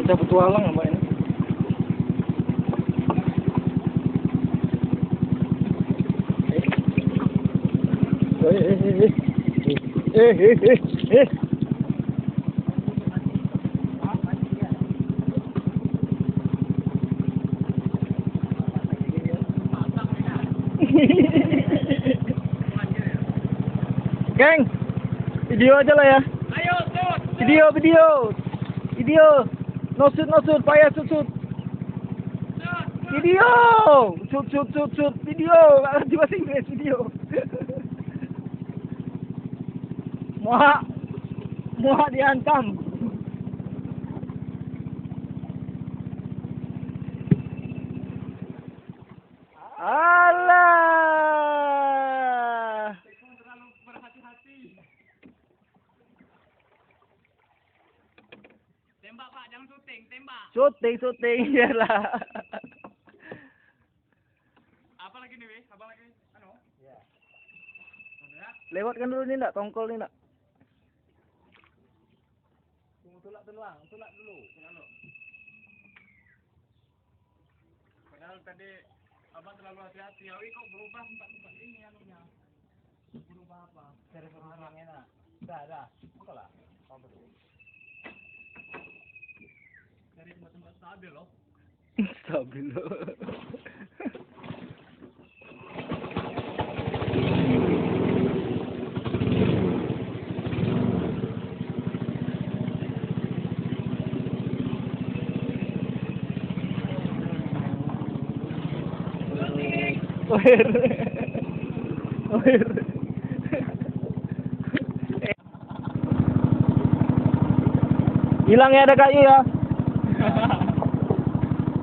Kita petualang apa ini? Geng, video aja lah ya. Ayo, Sud. Video. No shoot, payah shoot. Video, shoot, video. Di bahasa Inggris video. Muak dihantam. Alah. Terlalu berhati-hati. Tembak Pak, jangan syuting, tembak. Syuting, iyalah. Apa lagi nih, Weh? Apa lagi? Anu? Ya. Ya. Lewatkan dulu nih enggak, tongkol nih enggak. Tulak dulu. Padahal tadi abang terlalu hati-hati. Awi kok berubah tempat-tempat ini anunya? Berubah apa? Cari orang enak. Dah. Kok lah? Dari tempat-tempat stabil loh. Stabil loh. Oir. Hilang ya ada kayu ya.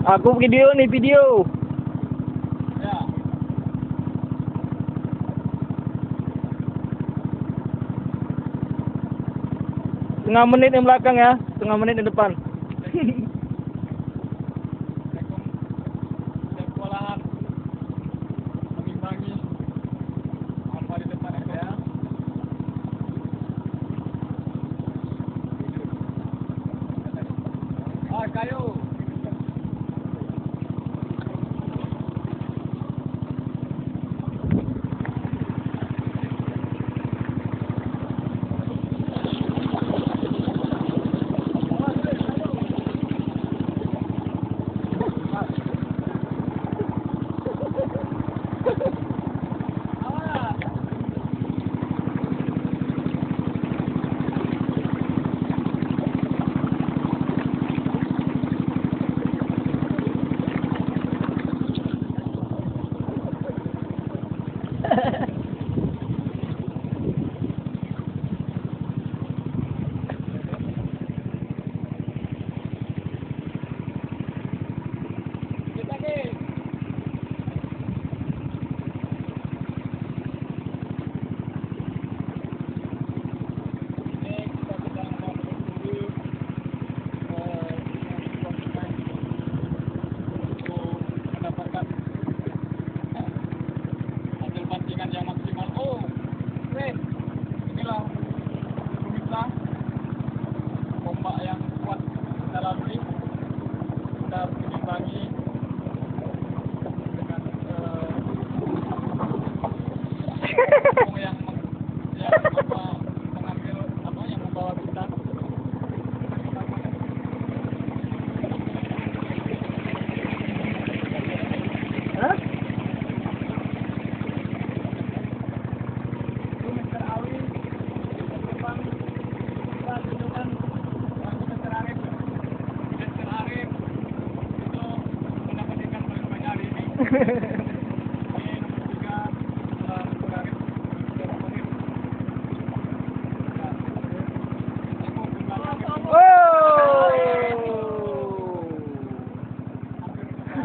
Aku video. Ya. Setengah menit yang belakang ya, setengah menit di depan. Sekolahan mengimbangi apa di depan ya. Kayu.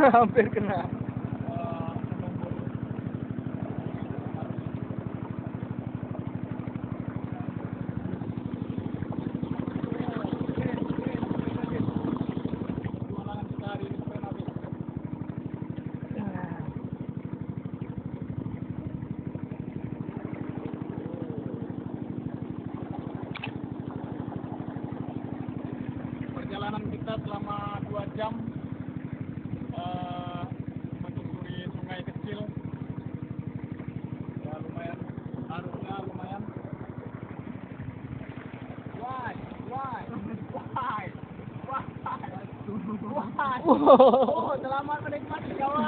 Hampir kena. Perjalanan kita kita selama 2 jam menyusuri sungai kecil. Ya lumayan, arusnya lumayan. Why? Oh, selamat menikmati kawan.